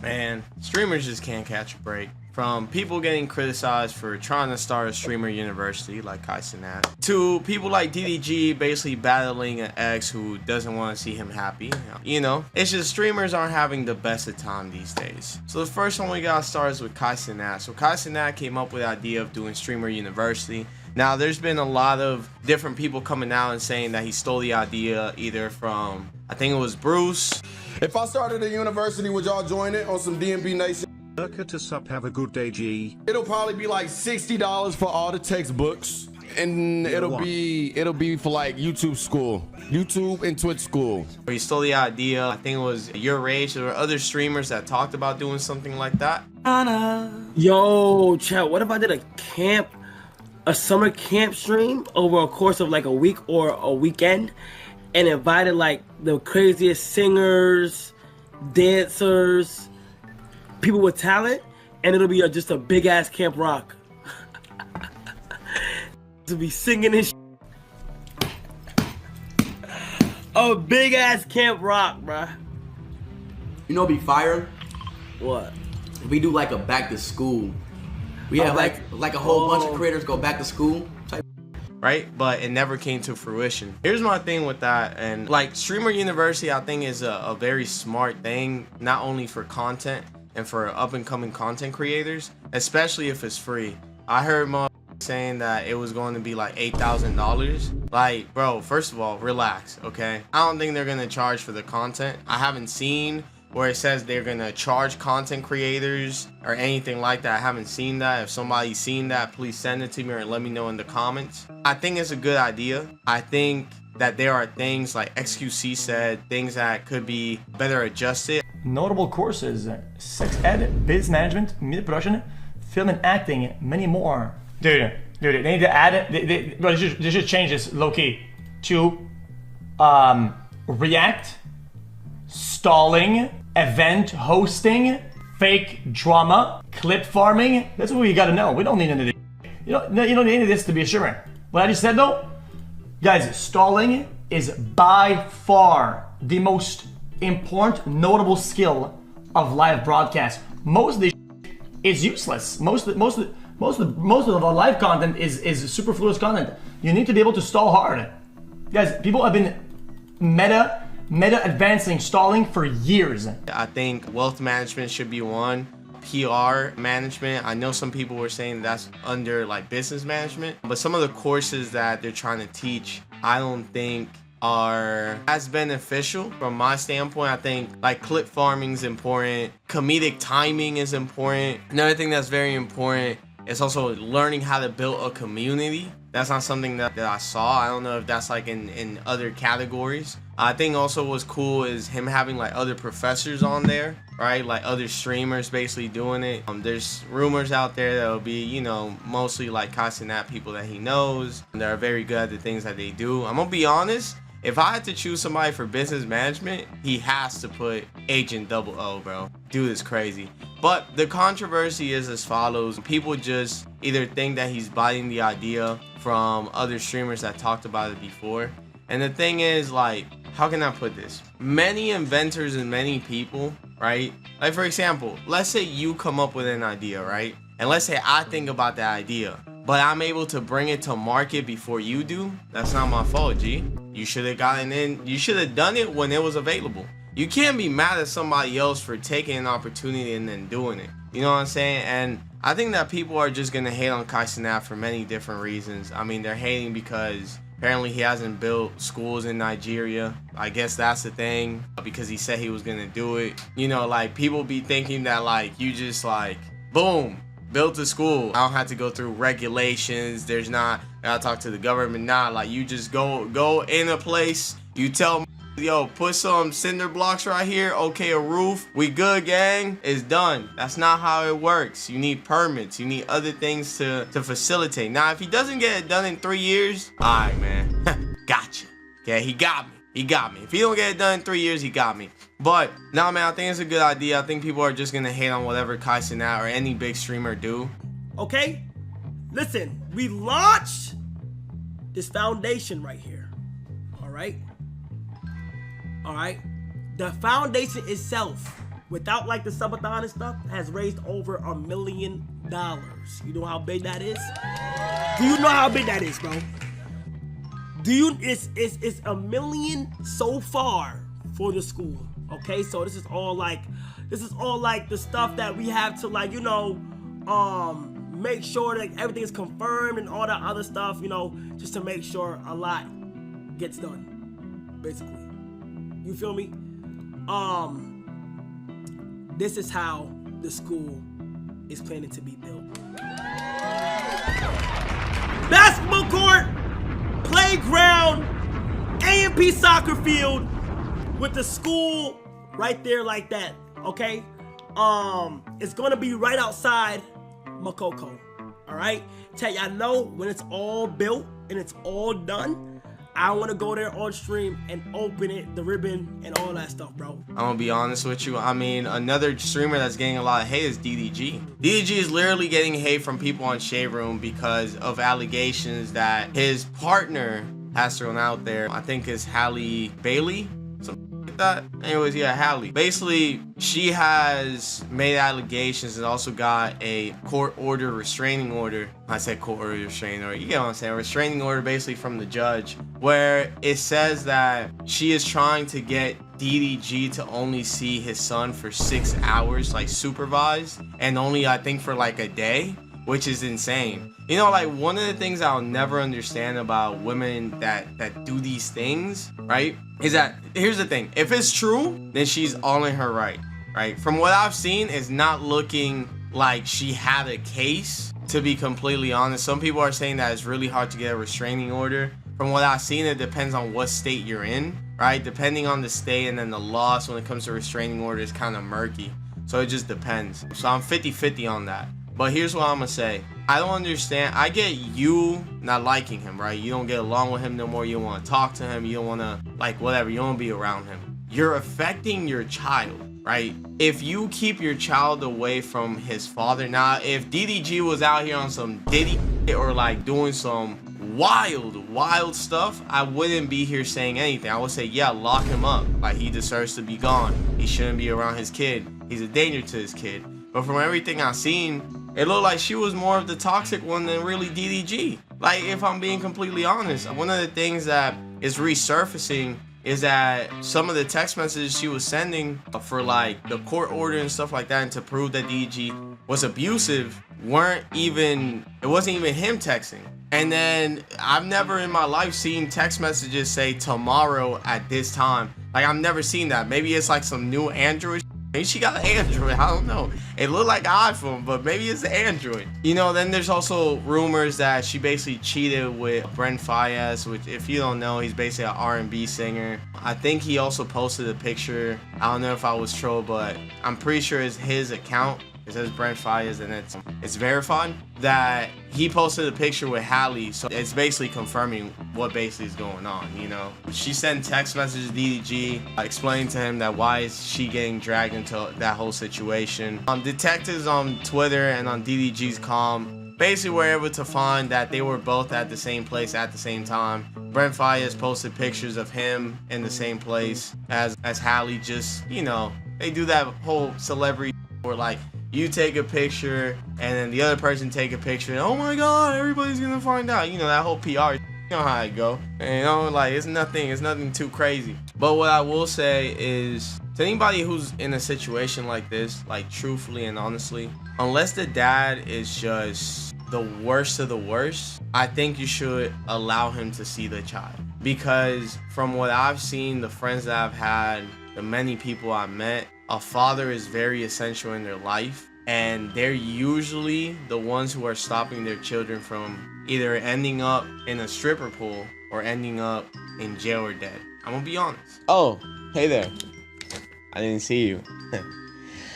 Man, streamers just can't catch a break. From people getting criticized for trying to start a streamer university like Cenat, to people like DDG basically battling an ex who doesn't want to see him happy. You know, it's just streamers aren't having the best of time these days. So the first one we got started is with Cenat. So Cenat came up with the idea of doing streamer university. Now, there's been a lot of different people coming out and saying that he stole the idea either from, I think it was Bruce. If I started a university, would y'all join it on some DMB Nation? To sup, have a good day, G. It'll probably be like $60 for all the textbooks, and it'll be for like YouTube school, YouTube and Twitch school. He stole the idea. I think it was your age. There were other streamers that talked about doing something like that. Yo, chat, what if I did a summer camp stream over a course of like a week or a weekend, and invited like the craziest singers, dancers, people with talent, and it'll be just a big ass Camp Rock. To be singing and a big ass Camp Rock, bruh. You know, be fire. What? If we do like a back to school, we have like a whole bunch of creators go back to school type. Right? But it never came to fruition. Here's my thing with that, and like streamer university, I think is a very smart thing, not only for content and for up and coming content creators, especially if it's free. I heard saying that it was going to be like $8,000. Like, bro, first of all, relax, okay? I don't think they're gonna charge for the content. I haven't seen where it says they're gonna charge content creators or anything like that. I haven't seen that. If somebody's seen that, please send it to me or let me know in the comments. I think it's a good idea. I think that there are things like XQC said, things that could be better adjusted. Notable courses: sex ed, business management, media production, film and acting, many more. Dude, they need to add it. They should change this low key to React, stalling, event hosting, fake drama, clip farming. That's what we gotta know. We don't need any of this. You don't need any of this to be a streamer. What I just said though, guys, stalling is by far the most important, notable skill of live broadcast. Most of this is useless. Most of the live content is superfluous content. You need to be able to stall hard. Guys, people have been meta advancing stalling for years. I think wealth management should be one. PR management, I know some people were saying that's under like business management, but some of the courses that they're trying to teach, I don't think are as beneficial from my standpoint. I think like clip farming is important, comedic timing is important. Another thing that's very important is also learning how to build a community. That's not something that I saw. I don't know if that's like in other categories. I think also what's cool is him having like other professors on there, right? Like other streamers basically doing it. There's rumors out there that'll be, you know, mostly like Cenat people that he knows. And they're very good at the things that they do. I'm gonna be honest, if I had to choose somebody for business management, he has to put Agent Double O, bro. Dude is crazy. But the controversy is as follows. People just either think that he's biting the idea from other streamers that talked about it before. And the thing is, like, how can I put this? Many inventors and many people, right? Like, for example, let's say you come up with an idea, right? And let's say I think about that idea, but I'm able to bring it to market before you do. That's not my fault, G. You should have gotten in. You should have done it when it was available. You can't be mad at somebody else for taking an opportunity and then doing it. You know what I'm saying? And I think that people are just gonna hate on Cenat for many different reasons. I mean, they're hating because apparently he hasn't built schools in Nigeria. I guess that's the thing, because he said he was gonna do it. You know, like people be thinking that like you just like boom, built a school. I don't have to go through regulations. There's not, I gotta talk to the government. Nah, like you just go in a place, you tell, yo, put some cinder blocks right here. Okay, a roof. We good, gang. It's done. That's not how it works. You need permits. You need other things to facilitate. Now, if he doesn't get it done in 3 years, all right, man. Gotcha. Okay, he got me. He got me. If he don't get it done in 3 years, he got me. But nah, man, I think it's a good idea. I think people are just gonna hate on whatever Cenat or any big streamer do. Okay, listen, we launched this foundation right here. All right. The foundation itself without like the subathon and stuff, has raised over $1 million. You know how big that is? Do you know how big that is, bro? It's $1 million so far for the school. Okay, so this is all like the stuff that we have to, like, you know, make sure that everything is confirmed and all that other stuff, you know, just to make sure a lot gets done, basically. You feel me? This is how the school is planning to be built. Basketball court, playground, A&P soccer field with the school right there like that, okay? It's gonna be right outside Makoko, all right? Tell y'all know when it's all built and it's all done, I want to go there on stream and open it, the ribbon and all that stuff, bro. I'm gonna be honest with you. I mean, another streamer that's getting a lot of hate is DDG. DDG is literally getting hate from people on Shade Room because of allegations that his partner has thrown out there. I think it's Halle Bailey, something like that. Anyways, yeah, Halle. Basically, she has made allegations and also got a court order, restraining order. I said court order, restraining order. You get what I'm saying? Restraining order basically from the judge, where it says that she is trying to get DDG to only see his son for 6 hours, like supervised, and only I think for like a day, which is insane. You know, like, one of the things I'll never understand about women that do these things, right, is that, here's the thing, if it's true, then she's all in her right? From what I've seen, it's not looking like she had a case, to be completely honest. Some people are saying that it's really hard to get a restraining order. From what I've seen, it depends on what state you're in, right? Depending on the state, and then the laws when it comes to restraining order is kind of murky. So it just depends. So I'm 50-50 on that. But here's what I'm gonna say. I don't understand. I get you not liking him, right? You don't get along with him no more. You don't want to talk to him. You don't want to, like, whatever. You don't want to be around him. You're affecting your child, right? If you keep your child away from his father. Now, if DDG was out here on some Diddy or like doing some wild stuff, I wouldn't be here saying anything. I would say, yeah, lock him up. Like, he deserves to be gone. He shouldn't be around his kid. He's a danger to his kid. But from everything I've seen, it looked like she was more of the toxic one than really DDG. Like, if I'm being completely honest, one of the things that is resurfacing is that some of the text messages she was sending for like the court order and stuff like that, and to prove that DDG was abusive, it wasn't even him texting. And then I've never in my life seen text messages say tomorrow at this time. Like, I've never seen that. Maybe it's like some new Android. Maybe she got an Android, I don't know. It looked like an iPhone, but maybe it's an Android. You know, then there's also rumors that she basically cheated with Brent Faiyaz, which, if you don't know, he's basically an R&B singer. I think he also posted a picture. I don't know if I was trolled, but I'm pretty sure it's his account. It says Brent Faiyaz, and it's verified that he posted a picture with Halle. So it's basically confirming what basically is going on, you know. She sent text messages to DDG explaining to him that why is she getting dragged into that whole situation. Detectives on Twitter and on DDG's comm basically were able to find that they were both at the same place at the same time. Brent Faiyaz posted pictures of him in the same place as Halle. Just, you know, they do that whole celebrity where, like, you take a picture and then the other person take a picture and, oh my god, everybody's gonna find out. You know, that whole PR, you know how it go. And, you know, like, it's nothing too crazy. But what I will say is, to anybody who's in a situation like this, like, truthfully and honestly, unless the dad is just the worst of the worst, I think you should allow him to see the child. Because from what I've seen, the friends that I've had, the many people I've met, a father is very essential in their life, and they're usually the ones who are stopping their children from either ending up in a stripper pool or ending up in jail or dead. I'm gonna be honest. Oh, hey there. I didn't see you.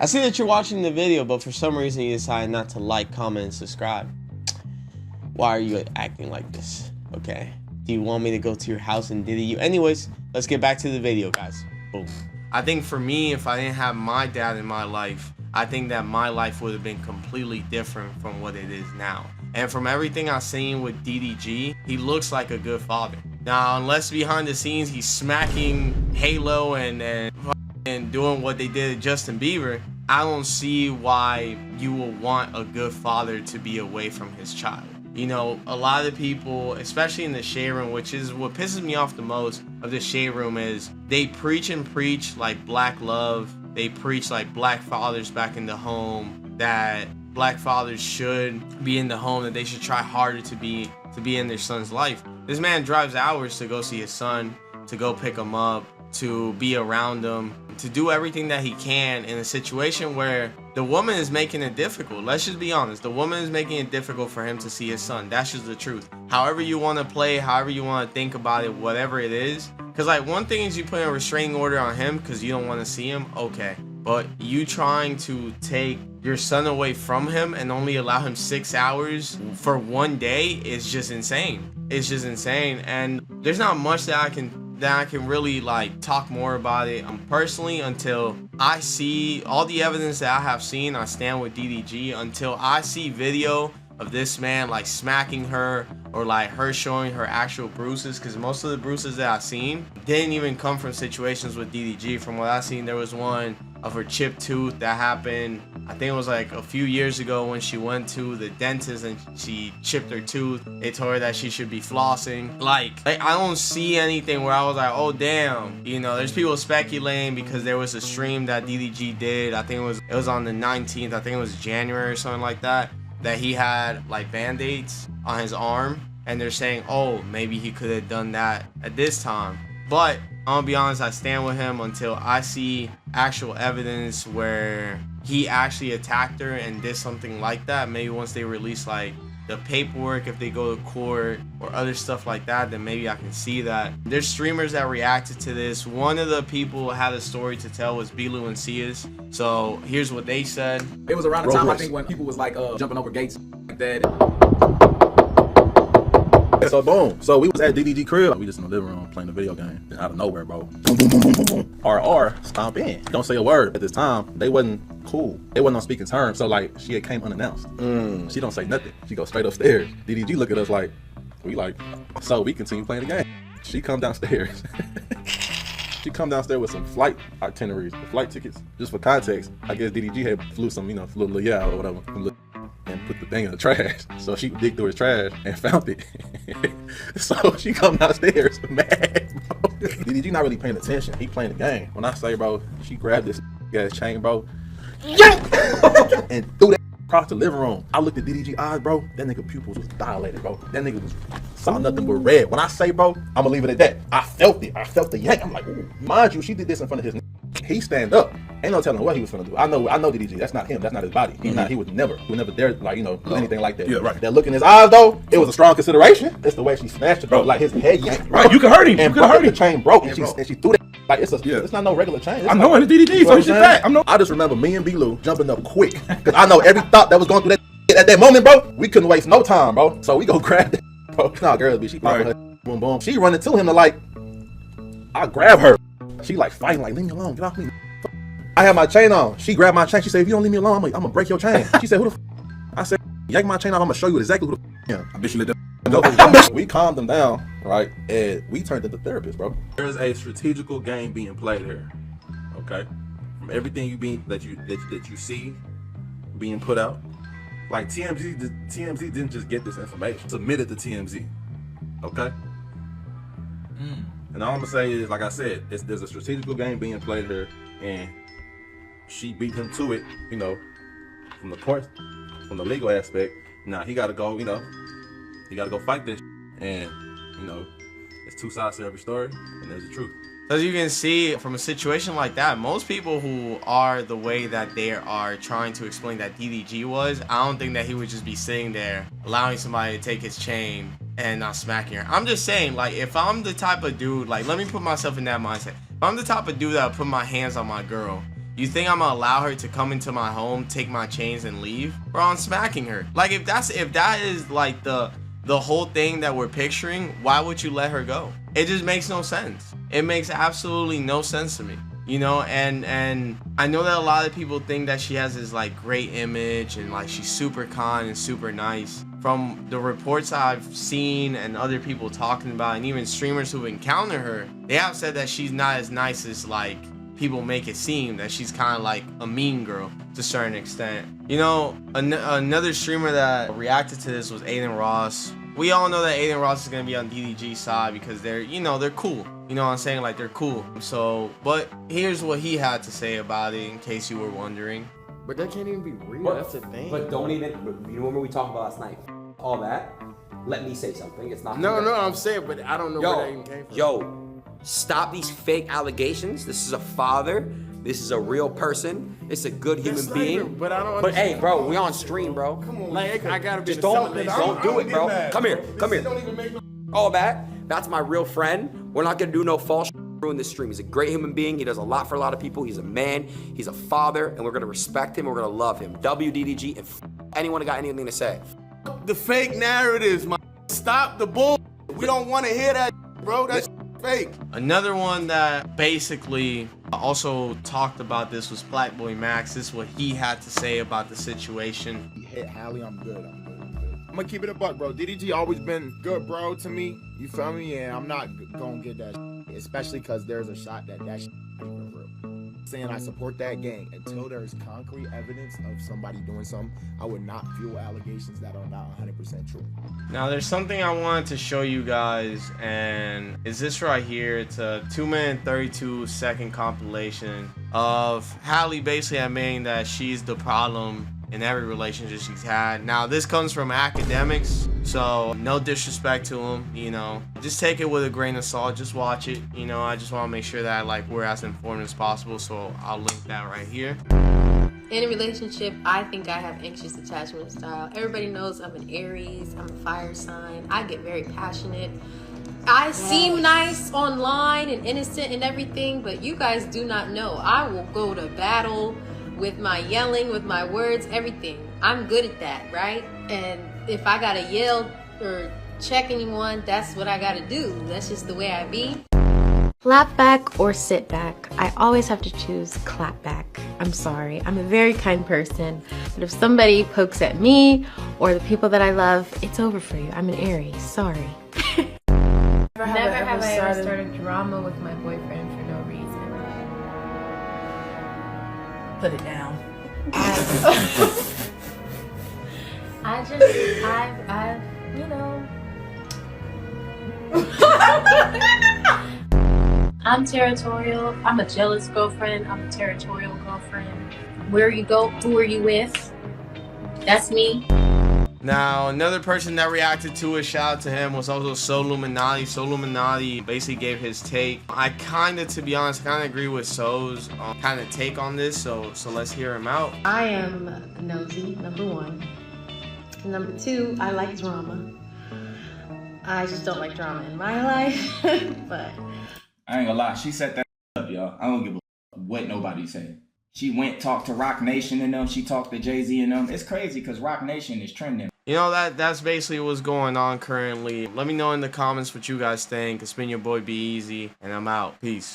I see that you're watching the video, but for some reason you decided not to like, comment, and subscribe. Why are you acting like this? Okay. Do you want me to go to your house and Diddy you? Anyways, let's get back to the video, guys. Boom. I think for me, if I didn't have my dad in my life, I think that my life would have been completely different from what it is now. And from everything I've seen with DDG, he looks like a good father. Now, unless behind the scenes he's smacking Halo and and doing what they did to Justin Bieber, I don't see why you will want a good father to be away from his child. You know, a lot of people, especially in the shade room, which is what pisses me off the most of the shade room, is they preach and preach like black love. They preach like black fathers back in the home, that black fathers should be in the home, that they should try harder to be in their son's life. This man drives hours to go see his son, to go pick him up, to be around him, to do everything that he can in a situation where the woman is making it difficult. Let's just be honest. The woman is making it difficult for him to see his son. That's just the truth. However you want to play, however you want to think about it, whatever it is. Because like one thing is you put a restraining order on him because you don't want to see him. Okay. But you trying to take your son away from him and only allow him 6 hours for one day is just insane. It's just insane. And there's not much that I can really like talk more about it personally until I see all the evidence that I have seen. I stand with DDG until I see video of this man like smacking her or like her showing her actual bruises, because most of the bruises that I've seen didn't even come from situations with DDG. From what I've seen, there was one of her chipped tooth that happened, I think it was like a few years ago when she went to the dentist and she chipped her tooth. They told her that she should be flossing. Like I don't see anything where I was like, oh damn, you know, there's people speculating because there was a stream that DDG did. I think it was on the 19th, I think it was January or something like that he had like band-aids on his arm, and they're saying, oh, maybe he could have done that at this time. But I'm gonna be honest, I stand with him until I see actual evidence where he actually attacked her and did something like that. Maybe once they release like the paperwork, if they go to court or other stuff like that, then maybe I can see that. There's streamers that reacted to this. One of the people had a story to tell was Bilu and Sias. So here's what they said. It was around the time, I think, when people was like jumping over gates like that. So boom. So we was at DDG crib. We just in the living room playing the video game. Then out of nowhere, bro. Boom, boom, boom, boom, boom, boom. RR, stomp in. Don't say a word. At this time, they wasn't cool. They wasn't on speaking terms. So like, she had came unannounced. She don't say nothing. She goes straight upstairs. DDG look at us like, we like, so we continue playing the game. She come downstairs. She come downstairs with some flight itineraries, flight tickets. Just for context, I guess DDG had flew some, flew a little or whatever. And put the thing in the trash. So she digged through his trash and found it. So she come downstairs mad, bro. DDG not really paying attention. He playing the game. When I say, bro, she grabbed this gas chain, bro. Yeah! And threw that across the living room. I looked at DDG eyes, bro. That nigga pupils was dilated, bro. That nigga saw nothing but red. When I say, bro, I'm gonna leave it at that. I felt it. I felt the yank. I'm like, ooh. Mind you, she did this in front of his. He stand up. Ain't no telling what he was gonna do. I know DDG. That's not him. That's not his body. He would never dare, like, do anything like that. Yeah, right. That look in his eyes, though, it was a strong consideration. It's the way she smashed it, bro. Like his head yanked. Right, you can hurt him. And You can hurt him. the chain broke, and she threw that. Like it's not no regular chain. It's I know, like, and the DDG, so he's just back. I just remember me and B-Lou jumping up quick, cause I know every thought that was going through that at that moment, bro. We couldn't waste no time, bro. So we go grab that, bro. Nah, girl, she popping her boom boom. She running to him to like, I grab her. She like fighting, like, leave me alone, get off me. I had my chain on. She grabbed my chain. She said, if you don't leave me alone, I'm gonna break your chain. She said, who the I said, yank my chain off, I'm gonna show you exactly who the I bet you let them. We calmed them down, right? And we turned into therapists, bro. There's a strategical game being played here. Okay? From everything that you see being put out. Like TMZ didn't just get this information. Submitted to TMZ. Okay? And all I'm gonna say is, like I said, there's a strategical game being played here, and she beat him to it, from the court, from the legal aspect. Now he gotta go, he gotta go fight this, and it's two sides to every story, and there's the truth. As you can see from a situation like that, most people who are the way that they are trying to explain that DDG was, I don't think that he would just be sitting there allowing somebody to take his chain and not smacking her. I'm just saying, like, if I'm the type of dude, like, let me put myself in that mindset. If I'm the type of dude that would put my hands on my girl, you think I'm gonna allow her to come into my home, take my chains, and leave? Bro, I'm smacking her. Like, if that is like the whole thing that we're picturing, why would you let her go? It just makes no sense. It makes absolutely no sense to me. And I know that a lot of people think that she has this like great image and like she's super kind and super nice. From the reports I've seen and other people talking about, and even streamers who've encountered her, they have said that she's not as nice as like people make it seem that she's kind of like a mean girl to a certain extent. You know, another streamer that reacted to this was Aiden Ross. We all know that Aiden Ross is gonna be on DDG's side because they're, you know, they're cool. You know what I'm saying? Like, they're cool. So, but here's what he had to say about it, in case you were wondering. But that can't even be real. But, That's the thing. But don't even. You remember we talked about last night? All that. Let me say something. It's not. No, I'm saying, but I don't know where that even came from. Yo, stop these fake allegations. This is a father. This is a real person. It's a good human being. But I don't. But hey, bro, we on stream, bro. Come on, like I gotta be. Just don't do it, bro. Come here. All that. That's my real friend. We're not gonna do no false in this stream. He's a great human being. He does a lot for a lot of people. He's a man. He's a father, and we're gonna respect him. We're gonna love him. WDDG and anyone got anything to say? The fake narratives, man. Stop the bull. We don't want to hear that, bro. That's fake. Another one that basically also talked about this was Black Boy Max. This is what he had to say about the situation. You hit Halle, I'm good. I'm gonna keep it a buck, bro. DDG always been good, bro, to me. You feel me? And I'm not gonna get that especially because there's a shot that real. Saying I support that gang until there's concrete evidence of somebody doing something. I would not fuel allegations that are not 100% true. Now there's something I wanted to show you guys, and is this right here. It's a 2-minute 32-second compilation of Halle basically admitting that she's the problem in every relationship she's had. Now this comes from academics, so no disrespect to them, you know, just take it with a grain of salt, just watch it, you know. I just want to make sure that like we're as informed as possible, so I'll link that right here. In a relationship, I think I have anxious attachment style. Everybody knows I'm an Aries, I'm a fire sign. I get very passionate. I seem nice online and innocent and everything, but you guys do not know. I will go to battle with my yelling, with my words, everything. I'm good at that, right? And if I gotta yell or check anyone, that's what I gotta do. That's just the way I be. Clap back or sit back. I always have to choose clap back. I'm sorry, I'm a very kind person, but if somebody pokes at me or the people that I love, it's over for you. I'm an Aries, sorry. Never have I ever started drama with my boyfriend for no reason. Put it down. I've, you know. I'm territorial. I'm a jealous girlfriend. I'm a territorial girlfriend. Where you go, who are you with? That's me. Now, another person that reacted to it, shout out to him, was also Soluminati. Soluminati basically gave his take. I to be honest, agree with So's kind of take on this, so let's hear him out. I am nosy, number one. Number two, I like drama. I just don't like drama in my life, but... I ain't gonna lie, she set that up, y'all. I don't give a what nobody say. She went talked to Rock Nation and them. She talked to Jay-Z and them. It's crazy because Rock Nation is trending. You know, that's basically what's going on currently. Let me know in the comments what you guys think. It's been your boy Be Easy, and I'm out. Peace.